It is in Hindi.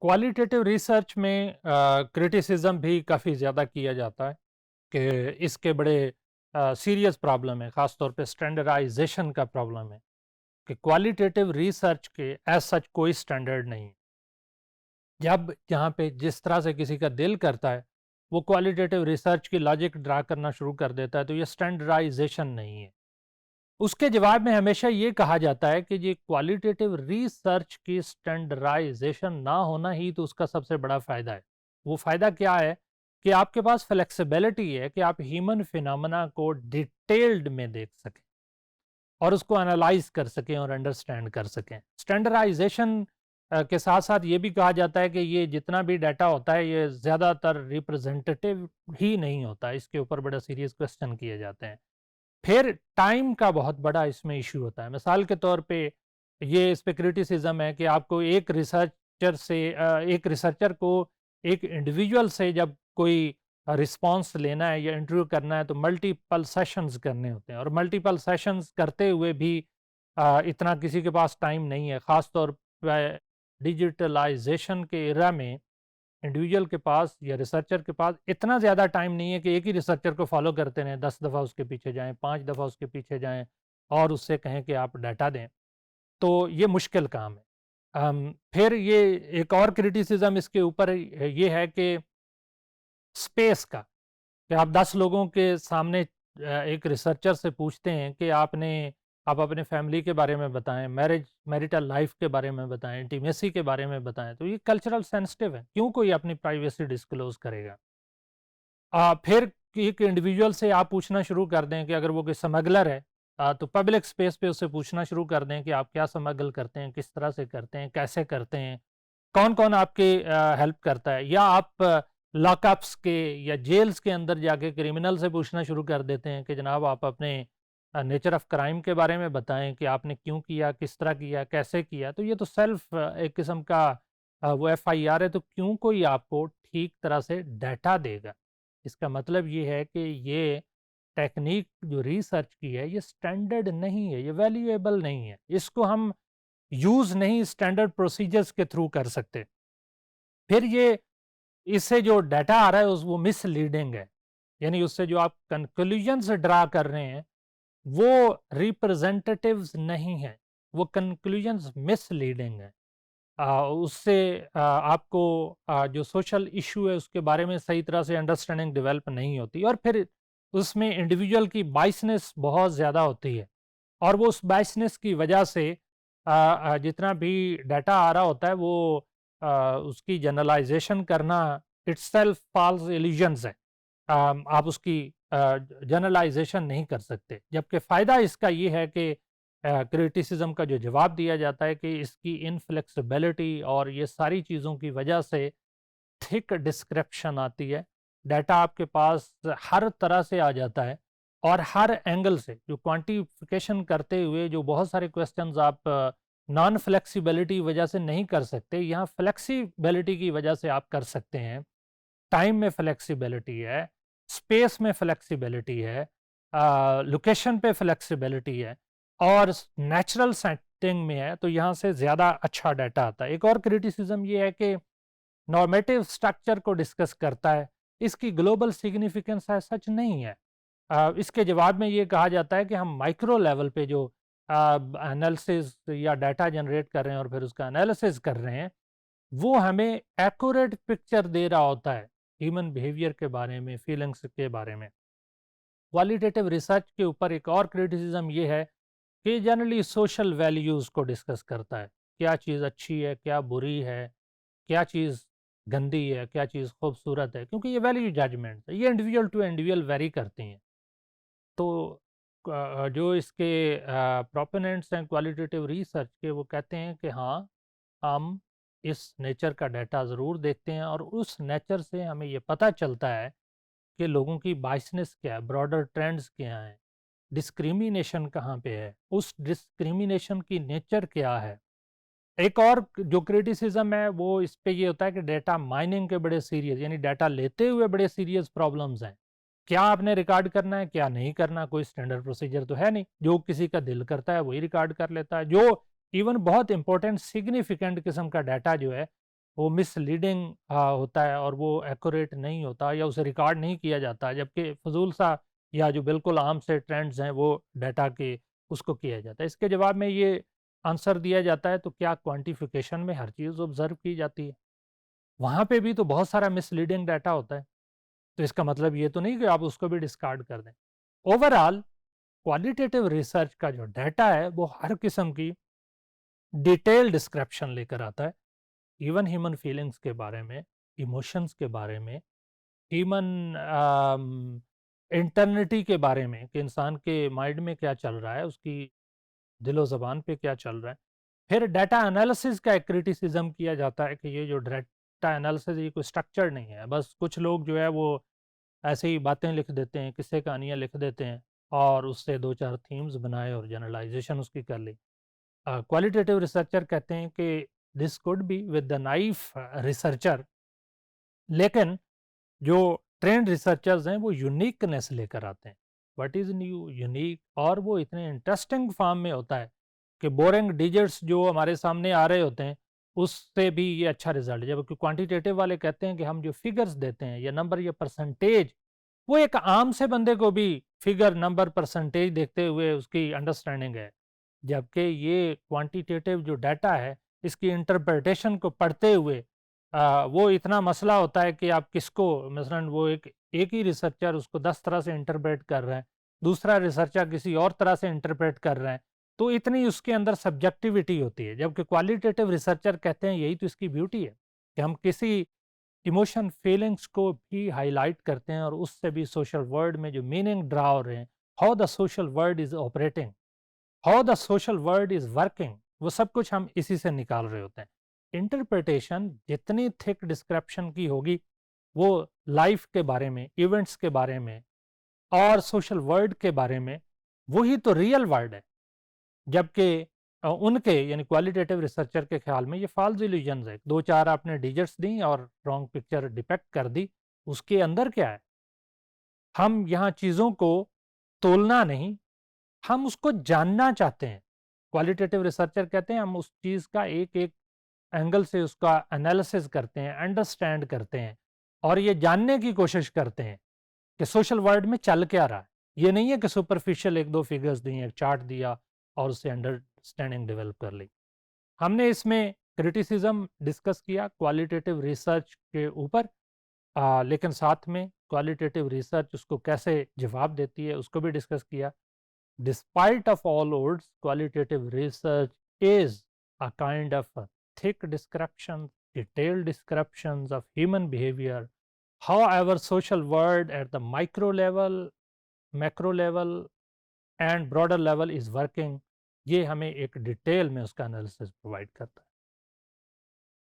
क्वालिटेटिव रिसर्च में क्रिटिसिज्म भी काफ़ी ज़्यादा किया जाता है कि इसके बड़े सीरियस प्रॉब्लम है, ख़ास तौर पे स्टैंडर्डाइजेशन का प्रॉब्लम है कि क्वालिटेटिव रिसर्च के एज सच कोई स्टैंडर्ड नहीं है। जब जहाँ पे जिस तरह से किसी का दिल करता है वो क्वालिटेटिव रिसर्च की लॉजिक ड्रा करना शुरू कर देता है, तो ये स्टैंडर्डाइजेशन नहीं है। उसके जवाब में हमेशा ये कहा जाता है कि ये क्वालिटेटिव रिसर्च की स्टैंडर्डाइजेशन ना होना ही तो उसका सबसे बड़ा फ़ायदा है। वो फ़ायदा क्या है कि आपके पास फ्लेक्सिबिलिटी है कि आप ह्यूमन फिनोमेना को डिटेल्ड में देख सकें और उसको एनालाइज कर सकें और अंडरस्टैंड कर सकें। स्टैंडर्डाइजेशन के साथ साथ ये भी कहा जाता है कि ये जितना भी डाटा होता है ये ज़्यादातर रिप्रेजेंटेटिव ही नहीं होता, इसके ऊपर बड़ा सीरियस क्वेश्चन किए जाते हैं। फिर टाइम का बहुत बड़ा इसमें इश्यू होता है। मिसाल के तौर पे ये इस पे क्रिटिसिज्म है कि आपको एक रिसर्चर को एक इंडिविजुअल से जब कोई रिस्पॉन्स लेना है या इंटरव्यू करना है तो मल्टीपल सेशंस करने होते हैं, और मल्टीपल सेशंस करते हुए भी इतना किसी के पास टाइम नहीं है। ख़ास तौर पे डिजिटलाइजेशन के एरा में इंडिविजुअल के पास या रिसर्चर के पास इतना ज़्यादा टाइम नहीं है कि एक ही रिसर्चर को फॉलो करते रहें, 10 दफ़ा उसके पीछे जाएँ, 5 दफ़ा उसके पीछे जाएँ और उससे कहें कि आप डाटा दें, तो ये मुश्किल काम है। फिर ये एक और क्रिटिसिज़्म इसके ऊपर ये है कि स्पेस का, कि आप 10 लोगों के सामने एक रिसर्चर से पूछते हैं कि आप अपने फैमिली के बारे में बताएँ, मैरिटल लाइफ़ के बारे में बताएँ, इंटीमेसी के बारे में बताएँ, तो ये कल्चरल सेंसिटिव है, क्यों कोई अपनी प्राइवेसी डिस्क्लोज़ करेगा? फिर एक इंडिविजुअल से आप पूछना शुरू कर दें कि अगर वो कोई स्मगलर है, तो पब्लिक स्पेस पे उससे पूछना शुरू कर दें कि आप क्या स्मगल करते हैं, किस तरह से करते हैं, कैसे करते हैं, कौन-कौन आपकी हेल्प करता है? या आप लॉकअप्स के या जेल्स के अंदर जाके क्रिमिनल से पूछना शुरू कर देते हैं कि जनाब आप अपने नेचर ऑफ क्राइम के बारे में बताएँ कि आपने क्यों किया, किस तरह किया, कैसे किया? तो ये तो सेल्फ एक किस्म का वो एफआईआर है, तो क्यों कोई आपको ठीक तरह से डाटा देगा? इसका मतलब ये है कि ये टेक्नीक जो रिसर्च की है ये स्टैंडर्ड नहीं है, ये वैल्यूएबल नहीं है। इसको हम यूज़ नहीं स्टैंडर्ड प्रोसीजर्स के थ्रू कर सकते। फिर ये इससे जो डाटा आ रहा है उस वो मिसलीडिंग है। यानी उससे जो आप कंक्लूजन्स ड्रा कर रहे हैं, वो रिप्रेजेंटेटिव्स नहीं हैं, वो कंक्लूजन्स मिसलीडिंग हैं। उससे आपको जो सोशल इश्यू है उसके बारे में सही तरह से अंडरस्टैंडिंग डेवलप नहीं होती, और फिर उसमें इंडिविजुअल की बायसनेस बहुत ज़्यादा होती है, और वो उस बायसनेस की वजह से जितना भी डाटा आ रहा होता है वो उसकी जनरलाइजेशन करना इटसेल्फ फॉल्स इल्यूजन्स है। आप उसकी जनरलाइजेशन नहीं कर सकते, जबकि फ़ायदा इसका ये है कि क्रिटिसिज्म का जो जवाब दिया जाता है कि इसकी इनफ्लेक्सिबिलिटी और ये सारी चीज़ों की वजह से थिक डिस्क्रिप्शन आती है। डाटा आपके पास हर तरह से आ जाता है और हर एंगल से जो क्वांटिफिकेशन करते हुए जो बहुत सारे क्वेश्चंस आप नॉन फ्लेक्सिबिलिटी वजह से नहीं कर सकते, यहाँ फ्लेक्सिबिलिटी की वजह से आप कर सकते हैं। टाइम में फ्लेक्सिबिलिटी है, स्पेस में फ्लेक्सिबिलिटी है, लोकेशन पे फ्लेक्सिबिलिटी है, और नेचुरल सेटिंग में है, तो यहाँ से ज़्यादा अच्छा डाटा आता है। एक और क्रिटिसिज्म ये है कि नॉर्मेटिव स्ट्रक्चर को डिस्कस करता है, इसकी ग्लोबल सिग्निफिकेंस है सच नहीं है। इसके जवाब में ये कहा जाता है कि हम माइक्रो लेवल पे जो एनालिसिस या डाटा जनरेट कर रहे हैं और फिर उसका एनालिसिस कर रहे हैं, वो हमें एक्यूरेट पिक्चर दे रहा होता है ह्यूमन बिहेवियर के बारे में, फीलिंग्स के बारे में। क्वालिटेटिव रिसर्च के ऊपर एक और क्रिटिसिज्म ये है कि जनरली सोशल वैल्यूज़ को डिस्कस करता है, क्या चीज़ अच्छी है, क्या बुरी है, क्या चीज़ गंदी है, क्या चीज़ खूबसूरत है, क्योंकि ये वैल्यू जजमेंट है, ये इंडिविजुअल टू इंडिविजुअल वेरी करती हैं। तो जो इसके प्रोपोनेंट्स हैं क्वालिटेटिव रिसर्च के, वो कहते हैं कि हाँ, हम इस नेचर का डाटा ज़रूर देखते हैं और उस नेचर से हमें ये पता चलता है कि लोगों की बायसनेस क्या है, ब्रॉडर ट्रेंड्स क्या हैं, डिस्क्रिमिनेशन कहाँ पे है, उस डिस्क्रिमिनेशन की नेचर क्या है। एक और जो क्रिटिसिज्म है वो इस पे ये होता है कि डेटा माइनिंग के बड़े सीरियस, यानी डाटा लेते हुए बड़े सीरियस प्रॉब्लम्स हैं। क्या आपने रिकॉर्ड करना है, क्या नहीं करना, कोई स्टैंडर्ड प्रोसीजर तो है नहीं। जो किसी का दिल करता है वही रिकॉर्ड कर लेता है। जो इवन बहुत इंपॉर्टेंट सिग्निफिकेंट किस्म का डाटा जो है वो मिसलीडिंग होता है और वो एक्यूरेट नहीं होता या उसे रिकॉर्ड नहीं किया जाता, जबकि फजूल सा या जो बिल्कुल आम से ट्रेंड्स हैं वो डाटा के उसको किया जाता है। इसके जवाब में ये आंसर दिया जाता है, तो क्या क्वांटिफिकेशन में हर चीज़ ऑब्जर्व की जाती है? वहाँ पे भी तो बहुत सारा मिसलीडिंग डाटा होता है। तो इसका मतलब ये तो नहीं कि आप उसको भी डिस्कार्ड कर दें। ओवरऑल क्वालिटेटिव रिसर्च का जो डाटा है वो हर किस्म की डिटेल डिस्क्रिप्शन लेकर आता है, इवन ह्यूमन फीलिंग्स के बारे में, इमोशंस के बारे में, ह्यूमन इंटरनिटी के बारे में कि इंसान के माइंड में क्या चल रहा है, उसकी दिलो ज़बान पे क्या चल रहा है। फिर डाटा एनालिसिस का एक क्रिटिसिज्म किया जाता है कि ये जो डाटा एनालिसिस ये कोई स्ट्रक्चर नहीं है, बस कुछ लोग जो है वो ऐसे ही बातें लिख देते हैं, किस्से कहानियाँ लिख देते हैं और उससे 2-4 थीम्स बनाए और जनरलाइजेशन उसकी कर ली। क्वालिटेटिव रिसर्चर कहते हैं कि this could be with the knife researcher, लेकिन जो ट्रेंड रिसर्चर्स हैं वो यूनिकनेस लेकर आते हैं। व्हाट इज़ न्यू यूनिक, और वो इतने इंटरेस्टिंग फॉर्म में होता है कि बोरिंग डिजिट्स जो हमारे सामने आ रहे होते हैं उससे भी ये अच्छा रिजल्ट, जबकि क्वांटिटेटिव वाले कहते हैं कि हम जो फिगर्स देते हैं या नंबर या परसेंटेज, वो एक आम से बंदे को भी फिगर नंबर परसेंटेज देखते हुए उसकी अंडरस्टैंडिंग है। जबकि ये क्वांटिटेटिव जो डाटा है इसकी इंटरप्रिटेशन को पढ़ते हुए वो इतना मसला होता है कि आप किसको, मसलन वो एक ही रिसर्चर उसको 10 तरह से इंटरप्रेट कर रहे हैं, दूसरा रिसर्चर किसी और तरह से इंटरप्रेट कर रहे हैं, तो इतनी उसके अंदर सब्जेक्टिविटी होती है। जबकि क्वालिटेटिव रिसर्चर कहते हैं यही तो इसकी ब्यूटी है कि हम किसी इमोशन फीलिंग्स को भी हाईलाइट करते हैं और उससे भी सोशल वर्ल्ड में जो मीनिंग ड्रा हो रहे हैं, how the social world is operating, how the social world is working, वो सब कुछ हम इसी से निकाल रहे होते हैं। इंटरप्रिटेशन जितनी थिक डिस्क्रिप्शन की होगी वो लाइफ के बारे में, इवेंट्स के बारे में और सोशल वर्ल्ड के बारे में, वही तो रियल वर्ल्ड है। जबकि उनके यानी क्वालिटेटिव रिसर्चर के ख्याल में ये फॉल्स इल्यूजन्स है, 2-4 आपने डिजिट्स दी और रॉन्ग पिक्चर डिपेक्ट कर दी, उसके अंदर क्या है? हम यहाँ चीज़ों को तोलना नहीं, हम उसको जानना चाहते हैं। क्वालिटेटिव रिसर्चर कहते हैं हम उस चीज़ का एक-एक एंगल से उसका एनालिसिस करते हैं, अंडरस्टैंड करते हैं और ये जानने की कोशिश करते हैं कि सोशल वर्ल्ड में चल क्या रहा है। ये नहीं है कि सुपरफिशियल 1-2 फिगर्स दिए, एक चार्ट दिया और उससे अंडरस्टैंडिंग डेवलप कर ली। हमने इसमें क्रिटिसिज्म डिस्कस किया क्वालिटेटिव रिसर्च के ऊपर, लेकिन साथ में क्वालिटेटिव रिसर्च उसको कैसे जवाब देती है उसको भी डिस्कस किया। Despite of all odds, qualitative research is a kind of a thick description, detailed descriptions of human behavior. However, social world at the micro level, macro level and broader level is working. ये हमें एक डिटेल में उसका एनालिसिस प्रोवाइड करता है।